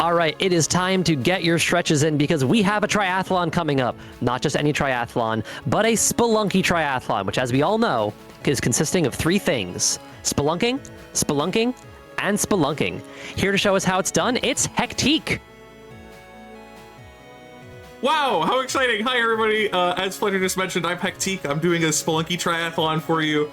All right, it is time to get your stretches in because we have a triathlon coming up. Not just any triathlon, but a Spelunky triathlon, which, as we all know, is consisting of three things: spelunking, spelunking, and spelunking. Here to show us how it's done, it's Hectique. Wow, how exciting! Hi everybody, as Flutter just mentioned, I'm Hectique. I'm doing a Spelunky triathlon for you.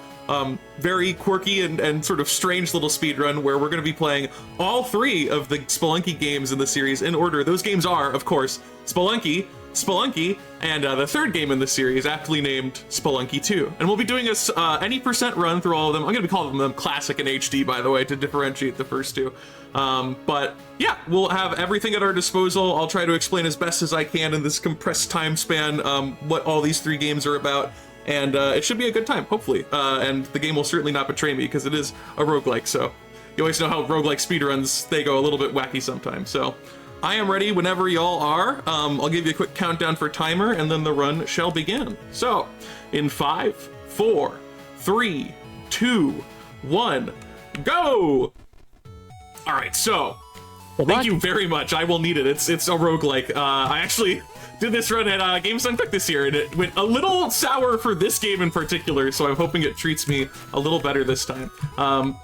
Very quirky and sort of strange little speedrun where we're going to be playing all three of the Spelunky games in the series in order. Those games are, of course, Spelunky, Spelunky, and the third game in the series, aptly named Spelunky 2. And we'll be doing any percent run through all of them. I'm going to be calling them Classic and HD, by the way, to differentiate the first two. But yeah, we'll have everything at our disposal. I'll try to explain as best as I can in this compressed time span what all these three games are about. And it should be a good time, hopefully. And the game will certainly not betray me because it is a roguelike, so you always know how roguelike speedruns, they go a little bit wacky sometimes. So I am ready whenever y'all are. I'll give you a quick countdown for timer and then the run shall begin. So in 5, 4, 3, 2, 1, go! All right, so thank you very much. I will need it. It's a roguelike. I actually did this run at Games Done Quick this year, and it went a little sour for this game in particular, so I'm hoping it treats me a little better this time.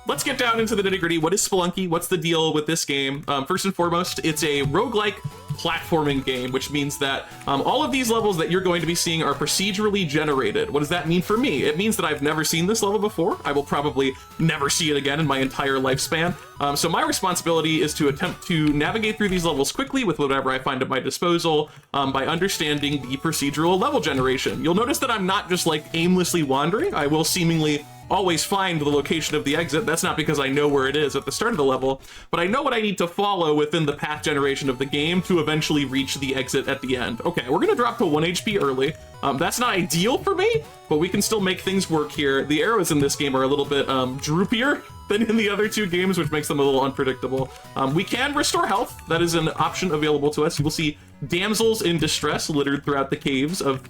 Let's get down into the nitty-gritty. What is Spelunky? What's the deal with this game? First and foremost, it's a roguelike platforming game, which means that all of these levels that you're going to be seeing are procedurally generated. What does that mean for me? It means that I've never seen this level before. I will probably never see it again in my entire lifespan. So my responsibility is to attempt to navigate through these levels quickly with whatever I find at my disposal by understanding the procedural level generation. You'll notice that I'm not just like aimlessly wandering. I will seemingly always find the location of the exit. That's not because I know where it is at the start of the level, but I know what I need to follow within the path generation of the game to eventually reach the exit at the end. Okay, we're gonna drop to 1 HP early. That's not ideal for me, but we can still make things work here. The arrows in this game are a little bit droopier than in the other two games, which makes them a little unpredictable. We can restore health. That is an option available to us. You will see damsels in distress littered throughout the caves of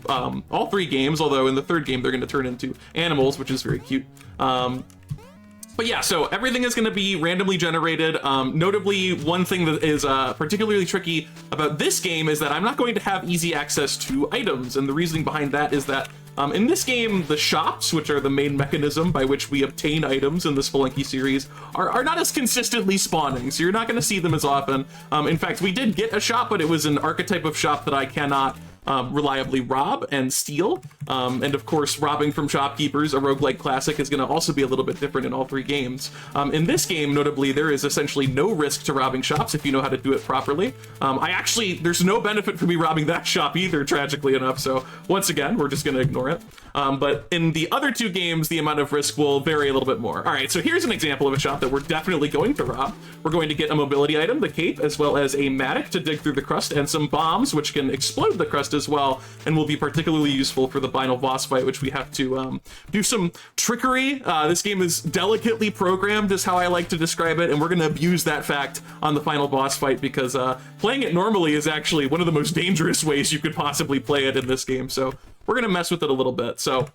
all three games, although in the third game they're going to turn into animals, which is very cute. But yeah, so everything is going to be randomly generated. Notably, one thing that is particularly tricky about this game is that I'm not going to have easy access to items, and the reasoning behind that is that in this game, the shops, which are the main mechanism by which we obtain items in the Spelunky series, are not as consistently spawning, so you're not going to see them as often. In fact, we did get a shop, but it was an archetype of shop that I cannot reliably rob and steal. And of course, robbing from shopkeepers, a roguelike classic, is going to also be a little bit different in all three games. In this game, notably, there is essentially no risk to robbing shops if you know how to do it properly. There's no benefit for me robbing that shop either, tragically enough, so once again, we're just going to ignore it. But in the other two games, the amount of risk will vary a little bit more. All right, so here's an example of a shop that we're definitely going to rob. We're going to get a mobility item, the cape, as well as a mattock to dig through the crust, and some bombs, which can explode the crust as well, and will be particularly useful for the final boss fight, which we have to do some trickery. This game is delicately programmed, is how I like to describe it, and we're going to abuse that fact on the final boss fight because playing it normally is actually one of the most dangerous ways you could possibly play it in this game, so we're going to mess with it a little bit. So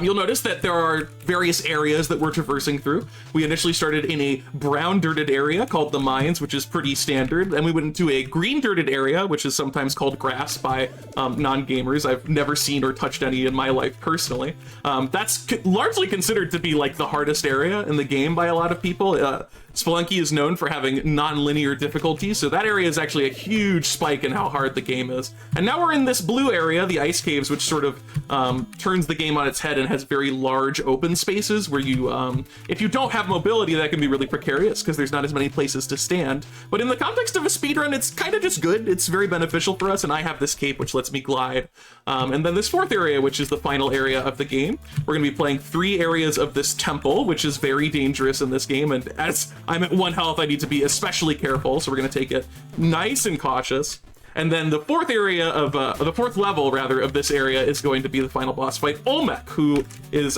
you'll notice that there are various areas that we're traversing through. We initially started in a brown dirted area called the mines, which is pretty standard. Then we went into a green dirted area, which is sometimes called grass by non-gamers. I've never seen or touched any in my life personally. That's largely considered to be like the hardest area in the game by a lot of people. Spelunky is known for having non-linear difficulties, so that area is actually a huge spike in how hard the game is. And now we're in this blue area, the ice caves, which sort of turns the game on its head and has very large open spaces where you, if you don't have mobility, that can be really precarious because there's not as many places to stand. But in the context of a speedrun, it's kind of just good. It's very beneficial for us, and I have this cape, which lets me glide. And then this fourth area, which is the final area of the game, we're going to be playing 3 areas of this temple, which is very dangerous in this game, and as I'm at 1 health, I need to be especially careful, so we're going to take it nice and cautious. And then the fourth area of the fourth level rather of this area is going to be the final boss fight, Olmec, who is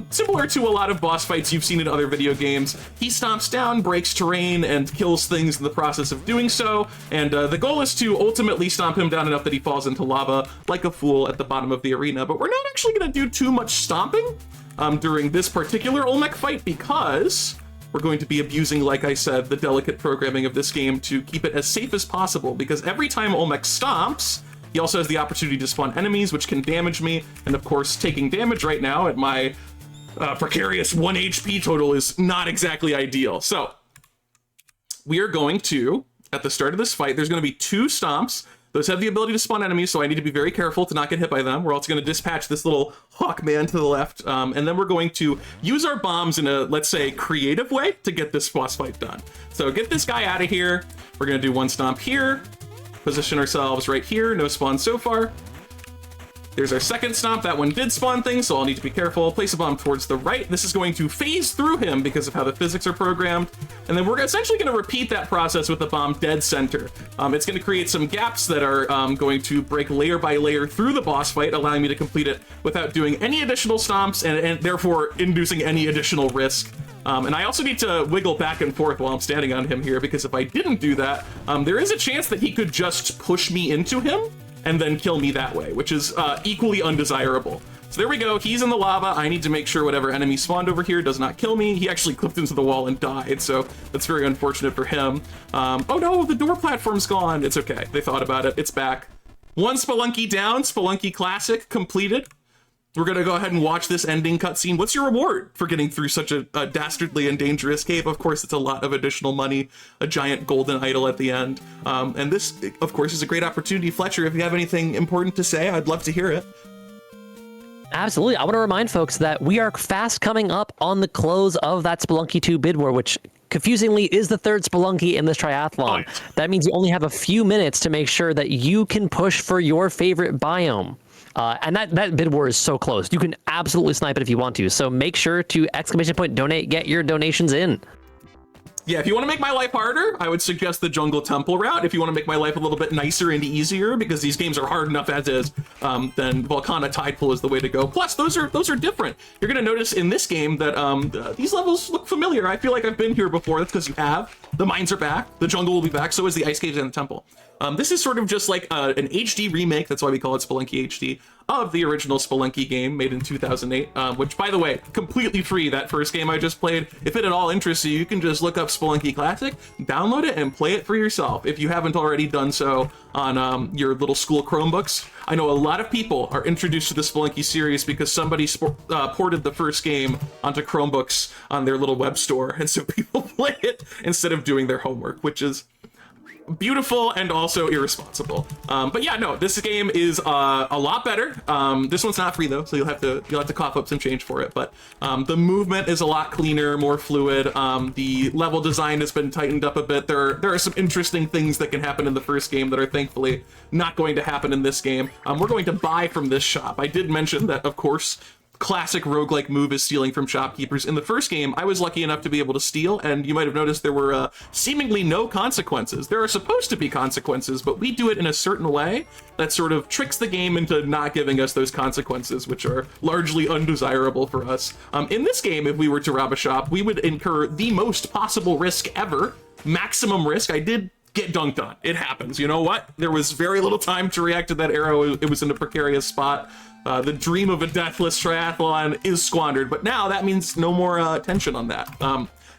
similar to a lot of boss fights you've seen in other video games. He stomps down, breaks terrain, and kills things in the process of doing so. And the goal is to ultimately stomp him down enough that he falls into lava like a fool at the bottom of the arena. But we're not actually going to do too much stomping during this particular Olmec fight because we're going to be abusing, like I said, the delicate programming of this game to keep it as safe as possible, because every time Olmec stomps, he also has the opportunity to spawn enemies, which can damage me, and of course, taking damage right now at my precarious 1 HP total is not exactly ideal. So, we are going to, at the start of this fight, there's going to be 2 stomps. Those have the ability to spawn enemies, so I need to be very careful to not get hit by them. We're also going to dispatch this little hawk man to the left, and then we're going to use our bombs in a, let's say, creative way to get this boss fight done. So get this guy out of here. We're going to do 1 stomp here, position ourselves right here, no spawn so far. There's our second stomp. That one did spawn things, so I'll need to be careful. Place a bomb towards the right. This is going to phase through him because of how the physics are programmed. And then we're essentially going to repeat that process with the bomb dead center. It's going to create some gaps that are going to break layer by layer through the boss fight, allowing me to complete it without doing any additional stomps and therefore inducing any additional risk. And I also need to wiggle back and forth while I'm standing on him here, because if I didn't do that, there is a chance that he could just push me into him and then kill me that way, which is equally undesirable. So there we go, he's in the lava. I need to make sure whatever enemy spawned over here does not kill me. He actually clipped into the wall and died, so that's very unfortunate for him. Oh no, the door platform's gone. It's okay, they thought about it, it's back. 1 Spelunky down, Spelunky Classic completed. We're gonna go ahead and watch this ending cutscene. What's your reward for getting through such a dastardly and dangerous cave? Of course, it's a lot of additional money, a giant golden idol at the end. And this, of course, is a great opportunity. Fletcher, if you have anything important to say, I'd love to hear it. Absolutely. I want to remind folks that we are fast coming up on the close of that Spelunky 2 bid war, which confusingly is the 3rd Spelunky in this triathlon. Oh, yeah. That means you only have a few minutes to make sure that you can push for your favorite biome. And that bid war is so close. You can absolutely snipe it if you want to. So make sure to !donate, get your donations in. Yeah, if you want to make my life harder, I would suggest the Jungle Temple route. If you want to make my life a little bit nicer and easier, because these games are hard enough as is, then Volcana Tidepool is the way to go. Plus, those are different. You're going to notice in this game that these levels look familiar. I feel like I've been here before. That's because you have. The mines are back. The jungle will be back. So is the ice caves and the temple. This is sort of just like an HD remake, that's why we call it Spelunky HD, of the original Spelunky game made in 2008, which, by the way, completely free, that first game I just played. If it at all interests you, you can just look up Spelunky Classic, download it, and play it for yourself if you haven't already done so on your little school Chromebooks. I know a lot of people are introduced to the Spelunky series because somebody ported the first game onto Chromebooks on their little web store, and so people play it instead of doing their homework, which is beautiful and also irresponsible. But yeah, no, this game is a lot better. This one's not free though, so you'll have to cough up some change for it. But the movement is a lot cleaner, more fluid. The level design has been tightened up a bit. There are some interesting things that can happen in the first game that are thankfully not going to happen in this game. We're going to buy from this shop. I did mention that, of course, classic roguelike move is stealing from shopkeepers. In the first game, I was lucky enough to be able to steal, and you might have noticed there were seemingly no consequences. There are supposed to be consequences, but we do it in a certain way that sort of tricks the game into not giving us those consequences, which are largely undesirable for us. In this game, if we were to rob a shop, we would incur the most possible risk ever, maximum risk. I did get dunked on. It happens. You know what? There was very little time to react to that arrow. It was in a precarious spot. The dream of a deathless triathlon is squandered, but now that means no more tension on that.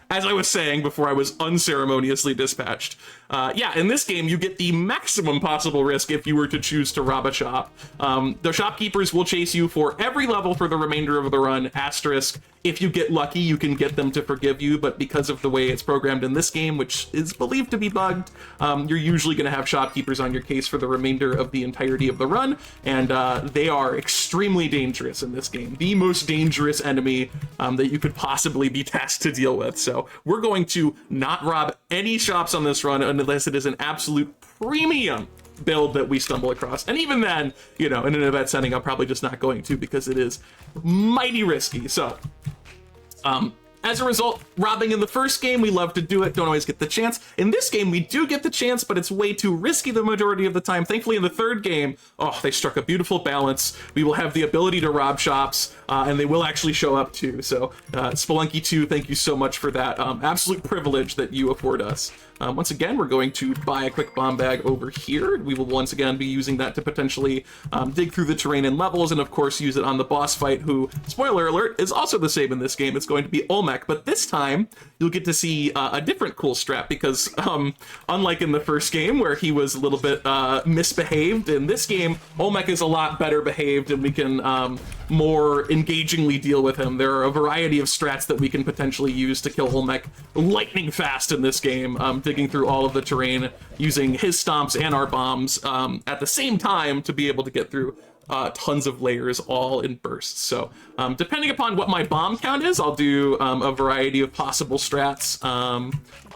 As I was saying before I was unceremoniously dispatched, yeah, in this game you get the maximum possible risk if you were to choose to rob a shop. The shopkeepers will chase you for every level for the remainder of the run, asterisk. If you get lucky, you can get them to forgive you, but because of the way it's programmed in this game, which is believed to be bugged, you're usually going to have shopkeepers on your case for the remainder of the entirety of the run, and they are extremely dangerous in this game. The most dangerous enemy that you could possibly be tasked to deal with. So we're going to not rob any shops on this run unless it is an absolute premium build that we stumble across. And even then, you know, in an event setting, I'm probably just not going to because it is mighty risky. So, as a result, robbing in the first game, we love to do it, don't always get the chance. In this game, we do get the chance, but it's way too risky the majority of the time. Thankfully, in the third game, oh, they struck a beautiful balance. We will have the ability to rob shops, and they will actually show up too. So, Spelunky 2, thank you so much for that absolute privilege that you afford us. Once again, we're going to buy a quick bomb bag over here. We will once again be using that to potentially dig through the terrain and levels, and of course use it on the boss fight, who, spoiler alert, is also the same in this game. It's going to be Olmec, but this time you'll get to see a different cool strat, because unlike in the first game where he was a little bit misbehaved, in this game Olmec is a lot better behaved, and we can more engagingly deal with him. There are a variety of strats that we can potentially use to kill Olmec lightning fast in this game, digging through all of the terrain, using his stomps and our bombs at the same time to be able to get through tons of layers all in bursts. So depending upon what my bomb count is, I'll do a variety of possible strats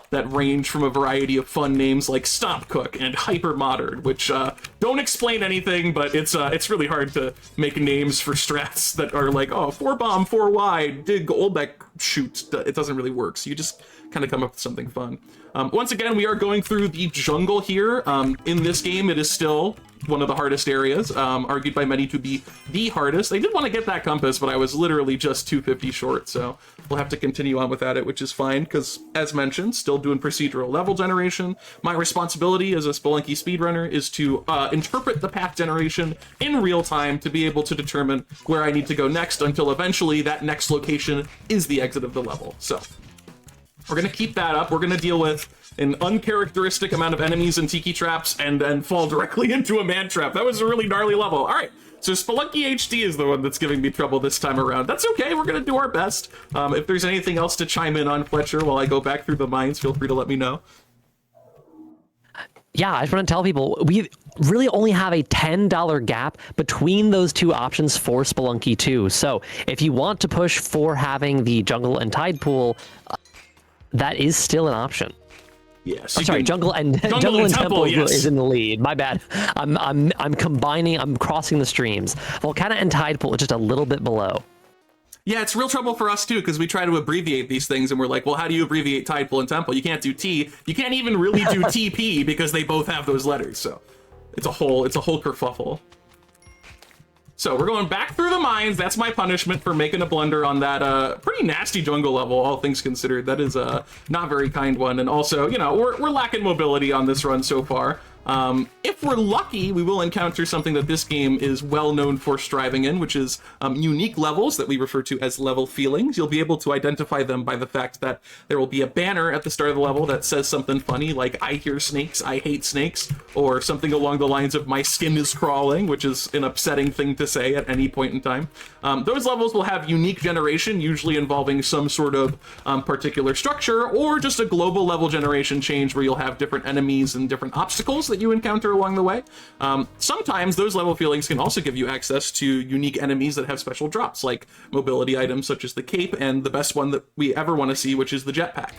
that range from a variety of fun names like Stomp Cook and Hyper Modern, which don't explain anything, but it's really hard to make names for strats that are like, oh, 4 bomb, 4 wide, dig Olmec shoot. It doesn't really work, so you just kind of come up with something fun. Once again, we are going through the jungle here. In this game, it is still one of the hardest areas, argued by many to be the hardest. I did want to get that compass, but I was literally just 250 short, so we'll have to continue on without it, which is fine, because, as mentioned, still doing procedural level generation. My responsibility as a Spelunky speedrunner is to interpret the path generation in real time to be able to determine where I need to go next, until eventually that next location is the exit of the level. So we're going to keep that up. We're going to deal with an uncharacteristic amount of enemies and tiki traps and then fall directly into a man trap. That was a really gnarly level. All right, so Spelunky HD is the one that's giving me trouble this time around. That's okay, we're going to do our best. If there's anything else to chime in on, Fletcher, while I go back through the mines, feel free to let me know. Yeah, I just want to tell people, we really only have a $10 gap between those two options for Spelunky 2. So if you want to push for having the jungle and tide pool, that is still an option. Yes. I'm sorry, jungle and temple yes. is in the lead. My bad. I'm combining. I'm crossing the streams. Volcana and tide pool is just a little bit below. Yeah, it's real trouble for us too, because we try to abbreviate these things, and we're like, well, how do you abbreviate tide pool and temple? You can't do T. You can't even really do TP because they both have those letters. So it's a whole kerfuffle. So we're going back through the mines. That's my punishment for making a blunder on that pretty nasty jungle level, all things considered. That is a not very kind one. And also, you know, we're lacking mobility on this run so far. If we're lucky, we will encounter something that this game is well known for striving in, which is unique levels that we refer to as level feelings. You'll be able to identify them by the fact that there will be a banner at the start of the level that says something funny like, I hear snakes, I hate snakes, or something along the lines of my skin is crawling, which is an upsetting thing to say at any point in time. Those levels will have unique generation, usually involving some sort of particular structure, or just a global level generation change where you'll have different enemies and different obstacles that you encounter along the way. Sometimes those level feelings can also give you access to unique enemies that have special drops, like mobility items such as the cape, and the best one that we ever want to see, which is the jetpack.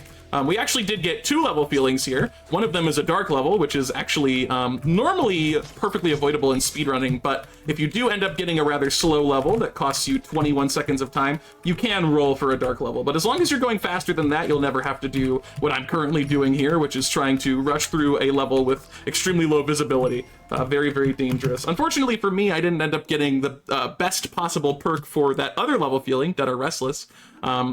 We actually did get 2 level feelings here. One of them is a dark level, which is actually normally perfectly avoidable in speedrunning, but if you do end up getting a rather slow level that costs you 21 seconds of time, you can roll for a dark level. But as long as you're going faster than that, you'll never have to do what I'm currently doing here, which is trying to rush through a level with extremely low visibility. Very, very dangerous. Unfortunately for me, I didn't end up getting the best possible perk for that other level feeling, Dead or Restless,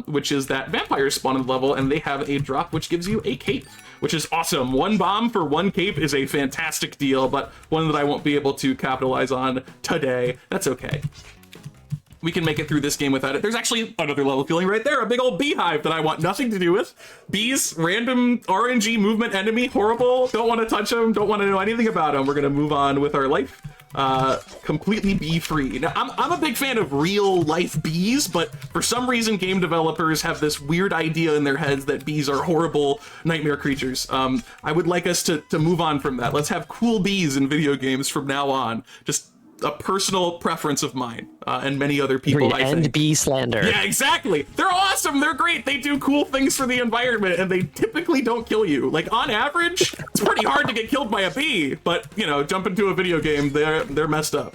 which is that vampires spawn in the level, and they have a drop which gives you a cape, which is awesome. 1 bomb for 1 cape is a fantastic deal, but one that I won't be able to capitalize on today. That's okay. We can make it through this game without it. There's actually another level feeling right there, a big old beehive that I want nothing to do with. Bees, random RNG movement enemy, horrible, don't want to touch them, don't want to know anything about them. We're going to move on with our life. Completely bee free. Now, I'm a big fan of real life bees, but for some reason game developers have this weird idea in their heads that bees are horrible nightmare creatures. I would like us to move on from that. Let's have cool bees in video games from now on. Just a personal preference of mine and many other people. I think. And bee slander. Yeah, exactly. They're awesome. They're great. They do cool things for the environment, and they typically don't kill you. Like on average, it's pretty hard to get killed by a bee, but you know, jump into a video game, they're messed up.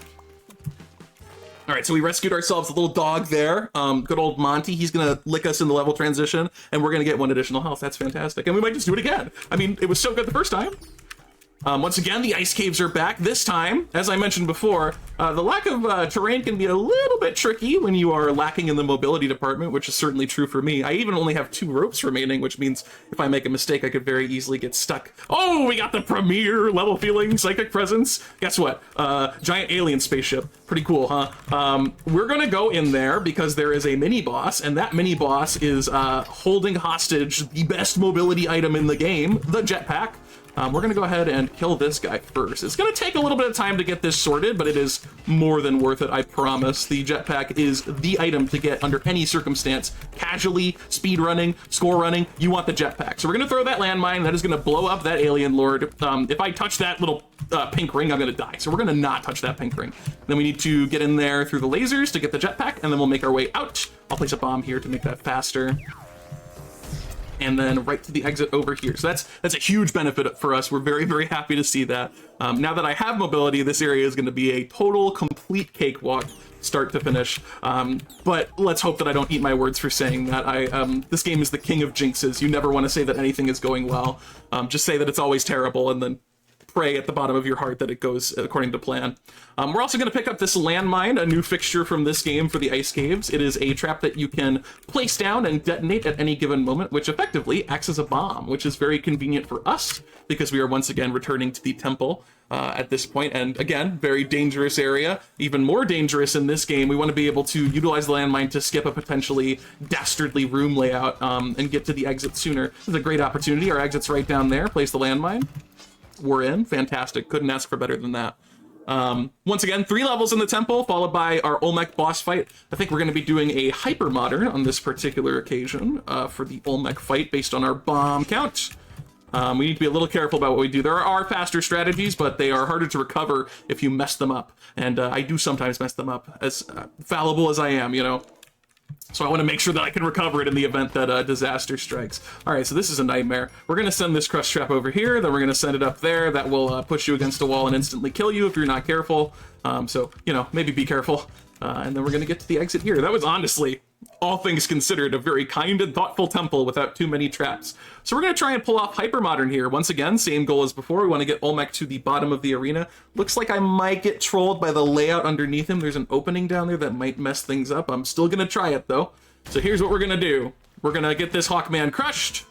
All right, so we rescued ourselves a little dog there. Good old Monty. He's gonna lick us in the level transition, and we're gonna get 1 additional health. That's fantastic, and we might just do it again. I mean, it was so good the first time. Once again, the ice caves are back. This time, as I mentioned before, the lack of terrain can be a little bit tricky when you are lacking in the mobility department, which is certainly true for me. I even only have 2 ropes remaining, which means if I make a mistake, I could very easily get stuck. Oh, we got the premier level feeling psychic presence. Guess what? Giant alien spaceship. Pretty cool, huh? We're gonna go in there because there is a mini boss, and that mini boss is holding hostage the best mobility item in the game, the jetpack. We're gonna go ahead and kill this guy first. It's gonna take a little bit of time to get this sorted, but it is more than worth it, I promise. The jetpack is the item to get under any circumstance. Casually, speed running, score running, you want the jetpack. So we're gonna throw that landmine. That is gonna blow up that alien lord. If I touch that little pink ring, I'm gonna die. So we're gonna not touch that pink ring. Then we need to get in there through the lasers to get the jetpack, and then we'll make our way out. I'll place a bomb here to make that faster. And then right to the exit over here. So that's a huge benefit for us. We're very, very happy to see that. Now that I have mobility, this area is going to be a total, complete cakewalk, start to finish. But let's hope that I don't eat my words for saying that. This game is the king of jinxes. You never want to say that anything is going well. Just say that it's always terrible, and then pray at the bottom of your heart that it goes according to plan. We're also going to pick up this landmine, a new fixture from this game for the ice caves. It is a trap that you can place down and detonate at any given moment, which effectively acts as a bomb, which is very convenient for us because we are once again returning to the temple at this point. And again, very dangerous area, even more dangerous in this game. We want to be able to utilize the landmine to skip a potentially dastardly room layout and get to the exit sooner. This is a great opportunity. Our exit's right down there. Place the landmine. We're in. Fantastic. Couldn't ask for better than that. Once again, 3 levels in the temple, followed by our Olmec boss fight. I think we're going to be doing a hyper modern on this particular occasion for the Olmec fight based on our bomb count. We need to be a little careful about what we do. There are faster strategies, but they are harder to recover if you mess them up. And I do sometimes mess them up, as fallible as I am, you know. So I want to make sure that I can recover it in the event that a disaster strikes. All right, so this is a nightmare. We're going to send this crush trap over here, then we're going to send it up there. That will push you against a wall and instantly kill you if you're not careful. So, you know, maybe be careful. And then we're going to get to the exit here. That was honestly, all things considered, a very kind and thoughtful temple without too many traps. So we're going to try and pull off hypermodern here. Once again, same goal as before. We want to get Olmec to the bottom of the arena. Looks like I might get trolled by the layout underneath him. There's an opening down there that might mess things up. I'm still going to try it, though. So here's what we're going to do. We're going to get this Hawkman crushed.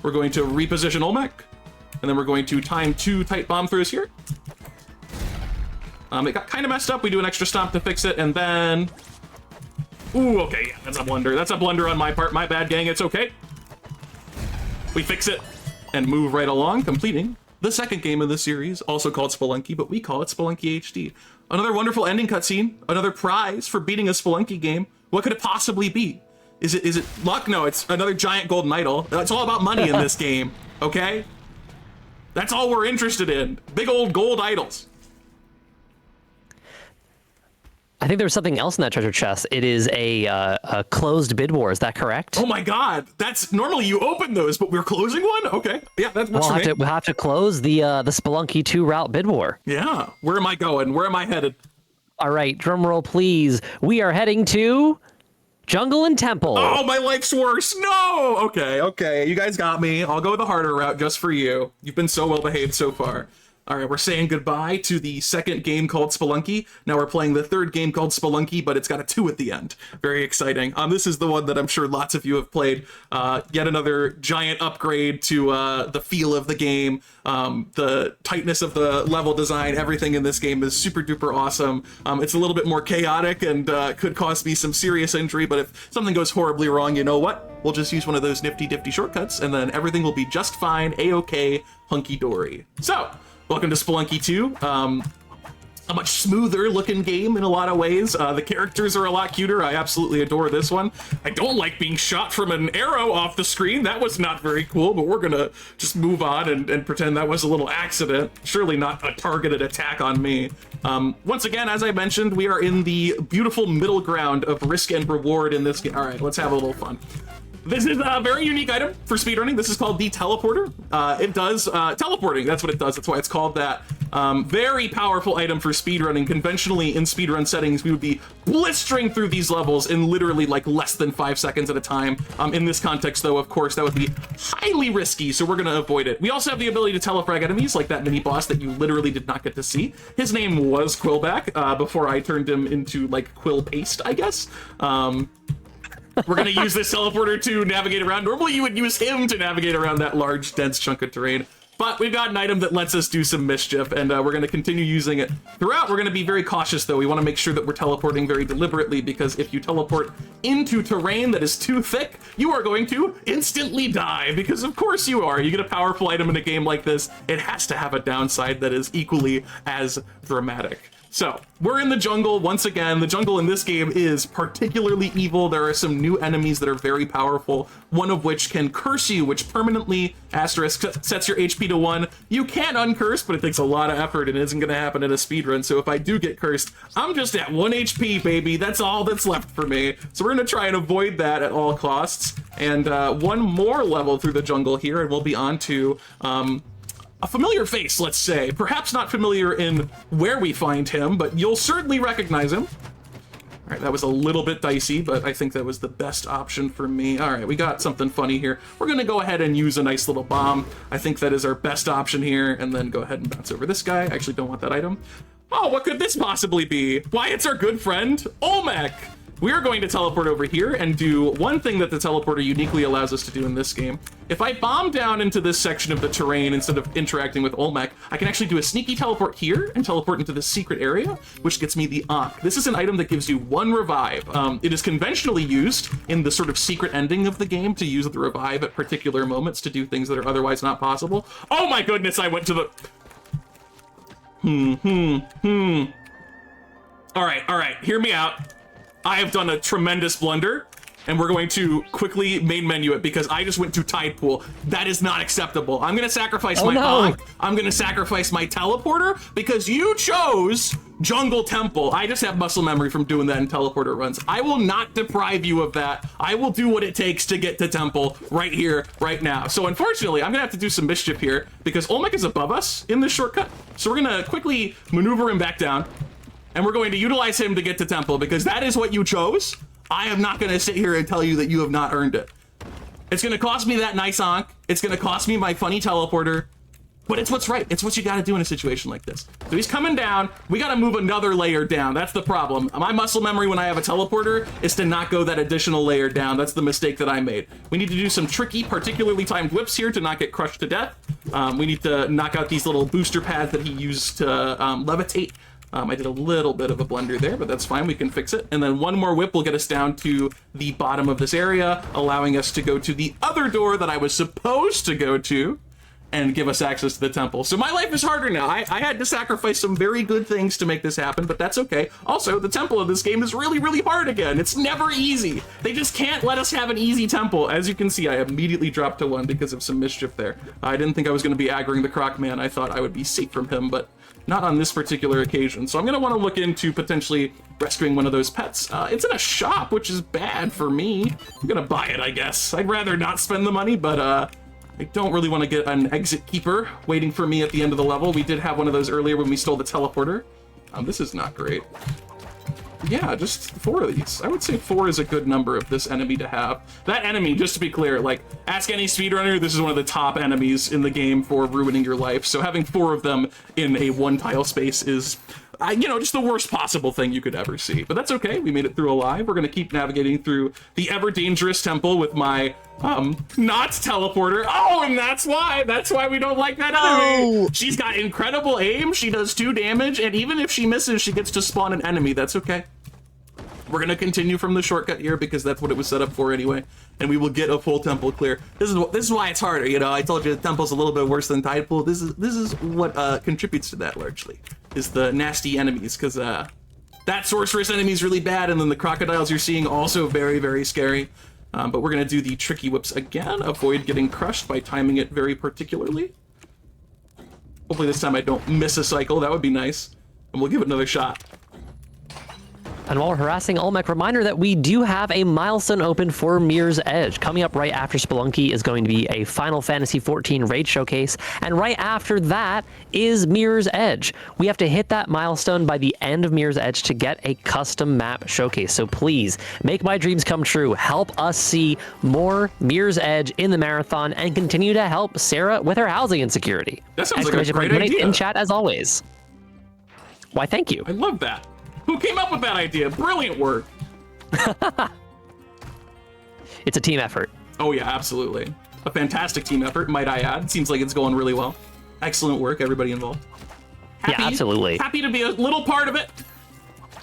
We're going to reposition Olmec. And then we're going to time 2 tight bomb throws here. It got kind of messed up. We do an extra stomp to fix it, and then... Ooh, okay, yeah, that's a blunder. That's a blunder on my part. My bad, gang. It's okay. We fix it and move right along, completing the second game of the series, also called Spelunky, but we call it Spelunky HD. Another wonderful ending cutscene, another prize for beating a Spelunky game. What could it possibly be? Is it luck? No, it's another giant golden idol. It's all about money in this game, okay? That's all we're interested in. Big old gold idols. I think there's something else in that treasure chest. It is a closed bid war. Is that correct? Oh my god, that's normally you open those, but we're closing one. Okay, yeah, that's what's we'll have to close the Spelunky 2 route bid war. Yeah, where am I going? Where am I headed? All right, drum roll, please. We are heading to Jungle and Temple. Oh, my life's worse. No. Okay, you guys got me. I'll go the harder route just for you. You've been so well behaved so far. All right, we're saying goodbye to the second game called Spelunky. Now we're playing the third game called Spelunky, but it's got a 2 at the end. Very exciting. This is the one that I'm sure lots of you have played. Yet another giant upgrade to the feel of the game. The tightness of the level design, everything in this game is super duper awesome. It's a little bit more chaotic and could cause me some serious injury, but if something goes horribly wrong, you know what? We'll just use one of those nifty-difty shortcuts, and then everything will be just fine, a-okay, hunky-dory. So, welcome to Spelunky 2. A much smoother looking game in a lot of ways. The characters are a lot cuter. I absolutely adore this one. I don't like being shot from an arrow off the screen. That was not very cool, but we're gonna just move on and pretend that was a little accident. Surely not a targeted attack on me. Once again, as I mentioned, we are in the beautiful middle ground of risk and reward in this game. All right, let's have a little fun. This is a very unique item for speedrunning. This is called the teleporter. It does teleporting. That's what it does. That's why it's called that. Very powerful item for speedrunning. Conventionally, in speedrun settings, we would be blistering through these levels in literally like less than 5 seconds at a time. In this context, though, of course, that would be highly risky, so we're going to avoid it. We also have the ability to telefrag enemies, like that mini-boss that you literally did not get to see. His name was Quillback, before I turned him into, like, Quill Paste, I guess. We're going to use this teleporter to navigate around. Normally, you would use him to navigate around that large, dense chunk of terrain. But we've got an item that lets us do some mischief, and we're going to continue using it throughout. We're going to be very cautious, though. We want to make sure that we're teleporting very deliberately, because if you teleport into terrain that is too thick, you are going to instantly die, because of course you are. You get a powerful item in a game like this, it has to have a downside that is equally as dramatic. So, we're in the jungle once again. The jungle in this game is particularly evil. There are some new enemies that are very powerful, one of which can curse you, which permanently, asterisk, sets your HP to 1. You can uncurse, but it takes a lot of effort and it isn't going to happen in a speedrun. So if I do get cursed, I'm just at 1 HP, baby. That's all that's left for me. So we're going to try and avoid that at all costs. And one more level through the jungle here, and we'll be on to... a familiar face, let's say. Perhaps not familiar in where we find him, but you'll certainly recognize him. All right, that was a little bit dicey, but I think that was the best option for me. All right, we got something funny here. We're gonna go ahead and use a nice little bomb. I think that is our best option here, and then go ahead and bounce over this guy. I actually don't want that item. Oh, what could this possibly be? Why, it's our good friend, Olmec. We are going to teleport over here and do one thing that the teleporter uniquely allows us to do in this game. If I bomb down into this section of the terrain instead of interacting with Olmec, I can actually do a sneaky teleport here and teleport into this secret area, which gets me the Ankh. This is an item that gives you 1 revive. It is conventionally used in the sort of secret ending of the game to use the revive at particular moments to do things that are otherwise not possible. Oh my goodness, I went to the... All right, hear me out. I have done a tremendous blunder, and we're going to quickly main menu it because I just went to Tide Pool. That is not acceptable. I'm going to sacrifice my Ankh. I'm going to sacrifice my teleporter because you chose Jungle Temple. I just have muscle memory from doing that in teleporter runs. I will not deprive you of that. I will do what it takes to get to Temple right here, right now. So unfortunately, I'm going to have to do some mischief here because Olmec is above us in this shortcut. So we're going to quickly maneuver him back down. And we're going to utilize him to get to Temple because that is what you chose. I am not going to sit here and tell you that you have not earned it. It's going to cost me that nice Ankh. It's going to cost me my funny teleporter. But it's what's right. It's what you got to do in a situation like this. So he's coming down. We got to move another layer down. That's the problem. My muscle memory when I have a teleporter is to not go that additional layer down. That's the mistake that I made. We need to do some tricky, particularly timed whips here to not get crushed to death. We need to knock out these little booster pads that he used to levitate. I did a little bit of a blunder there, but that's fine. We can fix it. And then one more whip will get us down to the bottom of this area, allowing us to go to the other door that I was supposed to go to and give us access to the temple. So my life is harder now. I had to sacrifice some very good things to make this happen, but that's okay. Also, the temple of this game is really, really hard again. It's never easy. They just can't let us have an easy temple. As you can see, I immediately dropped to 1 because of some mischief there. I didn't think I was going to be aggroing the Croc Man. I thought I would be safe from him, but not on this particular occasion. So I'm going to want to look into potentially rescuing one of those pets. It's in a shop, which is bad for me. I'm going to buy it, I guess. I'd rather not spend the money, but I don't really want to get an exit keeper waiting for me at the end of the level. We did have one of those earlier when we stole the teleporter. This is not great. Yeah, just 4 of these. I would say 4 is a good number of this enemy to have. That enemy, just to be clear, like, ask any speedrunner, this is one of the top enemies in the game for ruining your life. So having 4 of them in a 1-tile space is, you know, just the worst possible thing you could ever see. But that's okay. We made it through alive. We're going to keep navigating through the ever-dangerous temple with my not teleporter. Oh, and that's why we don't like that enemy. Oh. She's got incredible aim. She does 2 damage, and even if she misses, she gets to spawn an enemy. That's okay. We're gonna continue from the shortcut here because that's what it was set up for anyway, and we will get a full temple clear. This is why it's harder. You know, I told you the temple's a little bit worse than Tide Pool. This is what contributes to that largely, is the nasty enemies, because that sorceress enemy is really bad, and then the crocodiles you're seeing also very, very scary. But we're gonna do the tricky whips again. Avoid getting crushed by timing it very particularly. Hopefully this time I don't miss a cycle. That would be nice, and we'll give it another shot. And while we're harassing Olmec, reminder that we do have a milestone open for Mirror's Edge. Coming up right after Spelunky is going to be a Final Fantasy XIV Raid Showcase, and right after that is Mirror's Edge. We have to hit that milestone by the end of Mirror's Edge to get a custom map showcase. So please, make my dreams come true. Help us see more Mirror's Edge in the marathon and continue to help Sarah with her housing insecurity. That sounds like a great idea. In chat as always. Why, thank you. I love that. Who came up with that idea? Brilliant work. It's a team effort. Oh yeah, absolutely. A fantastic team effort, might I add. Seems like it's going really well. Excellent work, everybody involved. Yeah, absolutely. Happy to be a little part of it.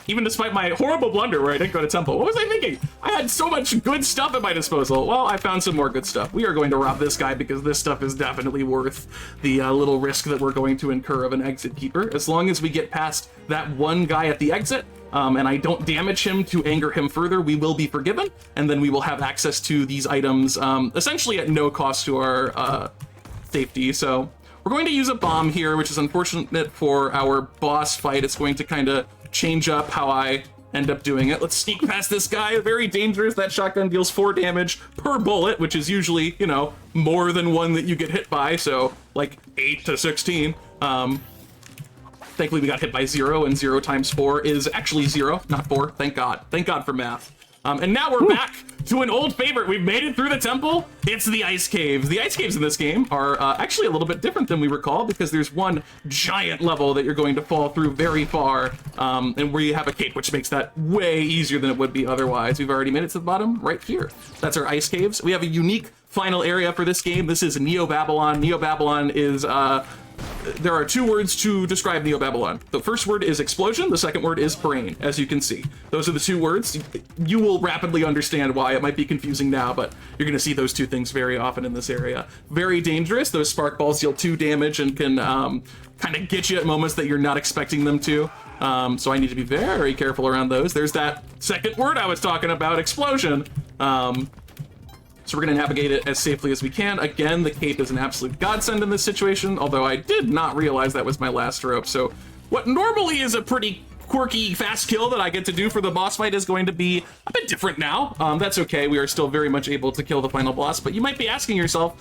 Even despite my horrible blunder where I didn't go to temple. What was I thinking? I had so much good stuff at my disposal. Well, I found some more good stuff. We are going to rob this guy because this stuff is definitely worth the little risk that we're going to incur of an exit keeper. As long as we get past that one guy at the exit, and I don't damage him to anger him further, we will be forgiven, and then we will have access to these items essentially at no cost to our safety. So we're going to use a bomb here, which is unfortunate for our boss fight. It's going to kind of change up how I end up doing it. Let's sneak past this guy. Very dangerous. That shotgun deals 4 damage per bullet, which is usually, you know, more than one that you get hit by. So like 8 to 16. Thankfully we got hit by 0, and 0 times 4 is actually 0, not 4. Thank God. Thank God for math. And now we're back to an old favorite. We've made it through the temple. It's the ice caves. The ice caves in this game are actually a little bit different than we recall, because there's one giant level that you're going to fall through very far, and where you have a cape, which makes that way easier than it would be otherwise. We've already made it to the bottom right here. That's our ice caves. We have a unique final area for this game. This is Neo Babylon. Neo Babylon is there are 2 words to describe Neo Babylon. The first word is explosion, the second word is brain, as you can see. Those are the 2 words. You will rapidly understand why. It might be confusing now, but you're going to see those 2 things very often in this area. Very dangerous. Those spark balls deal 2 damage and can kind of get you at moments that you're not expecting them to. So I need to be very careful around those. There's that second word I was talking about, explosion. So we're going to navigate it as safely as we can. Again, the cape is an absolute godsend in this situation, although I did not realize that was my last rope. So what normally is a pretty quirky fast kill that I get to do for the boss fight is going to be a bit different now. That's okay. We are still very much able to kill the final boss, but you might be asking yourself,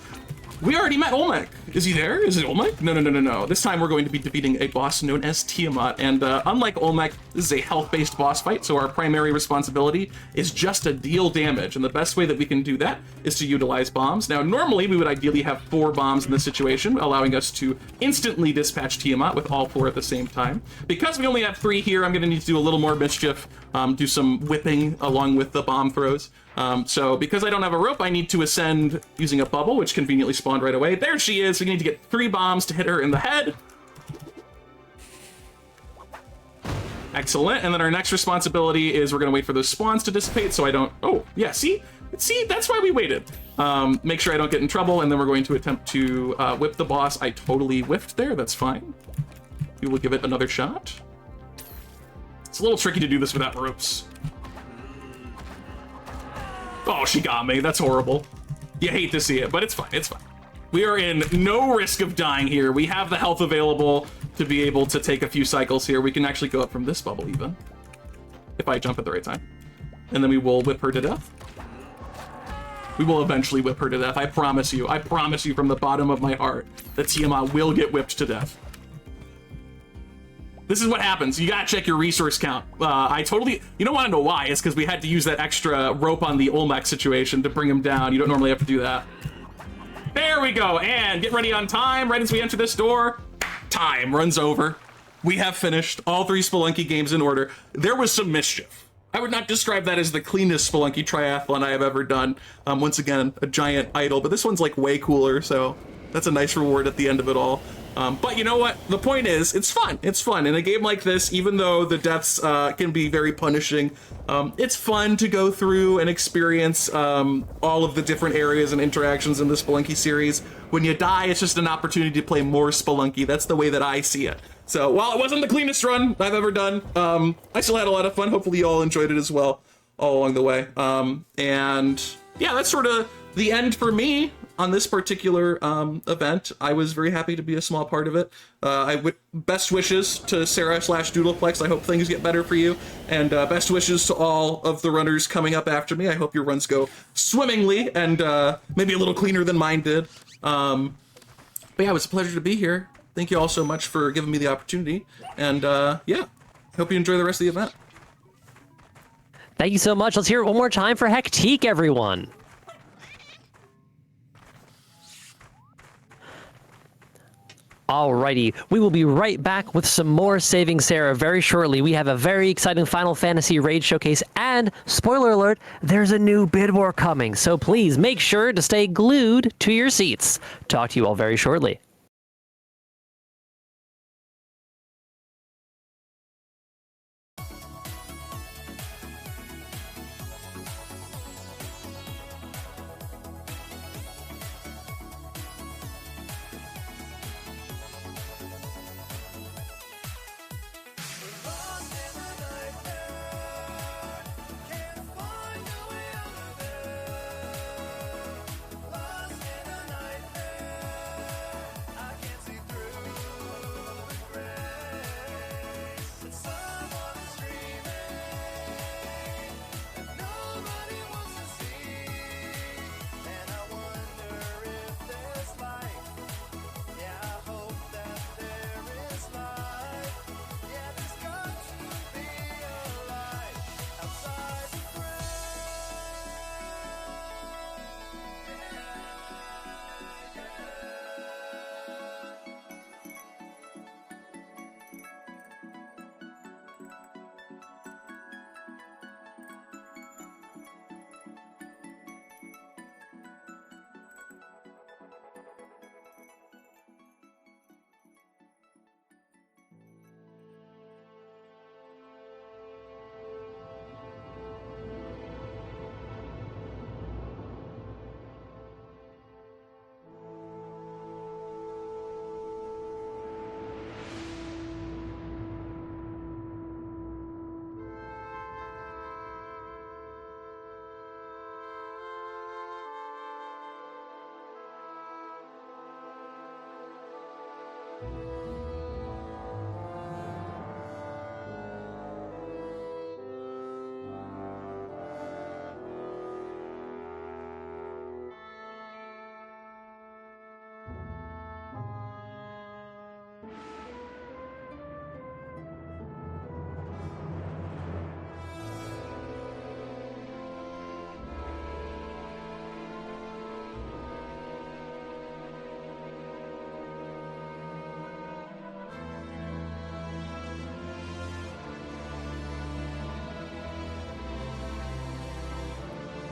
we already met Olmec. Is he there? Is it Olmec? No. This time we're going to be defeating a boss known as Tiamat, and unlike Olmec, this is a health-based boss fight, so our primary responsibility is just to deal damage, and the best way that we can do that is to utilize bombs. Now, normally we would ideally have 4 bombs in this situation, allowing us to instantly dispatch Tiamat with all 4 at the same time. Because we only have 3 here, I'm going to need to do a little more mischief, do some whipping along with the bomb throws. So because I don't have a rope, I need to ascend using a bubble, which conveniently spawned right away. There she is. We need to get 3 bombs to hit her in the head. Excellent. And then our next responsibility is we're going to wait for those spawns to dissipate so I don't... Oh, yeah, see, that's why we waited. Make sure I don't get in trouble, and then we're going to attempt to whip the boss. I totally whiffed there. That's fine. We will give it another shot. It's a little tricky to do this without ropes. Oh, she got me. That's horrible. You hate to see it, but it's fine. It's fine. We are in no risk of dying here. We have the health available to be able to take a few cycles here. We can actually go up from this bubble even, if I jump at the right time. And then we will whip her to death. We will eventually whip her to death. I promise you. I promise you from the bottom of my heart that Tiamat will get whipped to death. This is what happens. You gotta check your resource count. You don't want to know why. It's because we had to use that extra rope on the Olmec situation to bring him down. You don't normally have to do that. There we go. And get ready on time. Right as we enter this door, time runs over. We have finished all 3 Spelunky games in order. There was some mischief. I would not describe that as the cleanest Spelunky triathlon I have ever done. Once again, a giant idol, but this one's like way cooler, so that's a nice reward at the end of it all. But you know what? The point is, it's fun. It's fun. In a game like this, even though the deaths can be very punishing, it's fun to go through and experience all of the different areas and interactions in the Spelunky series. When you die, it's just an opportunity to play more Spelunky. That's the way that I see it. So while it wasn't the cleanest run I've ever done, I still had a lot of fun. Hopefully you all enjoyed it as well all along the way. And yeah, that's sort of the end for me. on this particular event. I was very happy to be a small part of it. Best wishes to Sarah/Doodleplex. I hope things get better for you, and best wishes to all of the runners coming up after me. I hope your runs go swimmingly and maybe a little cleaner than mine did. But yeah, it was a pleasure to be here. Thank you all so much for giving me the opportunity, and yeah, hope you enjoy the rest of the event. Thank you so much. Let's hear it one more time for Hectique, everyone. Alrighty, we will be right back with some more Saving Sarah very shortly. We have a very exciting Final Fantasy Raid Showcase, and, spoiler alert, there's a new bid war coming, so please make sure to stay glued to your seats. Talk to you all very shortly.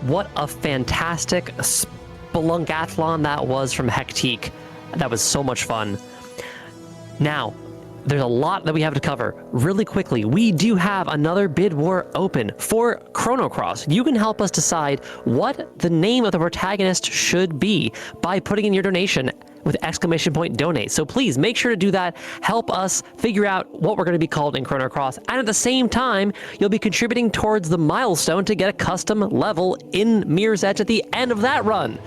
What a fantastic Spelunkathon that was from Hectique. That was so much fun. Now, there's a lot that we have to cover. Really quickly, we do have another bid war open for Chrono Cross. You can help us decide what the name of the protagonist should be by putting in your donation with !donate. So please make sure to do that. Help us figure out what we're going to be called in Chrono Cross. And at the same time, you'll be contributing towards the milestone to get a custom level in Mirror's Edge at the end of that run.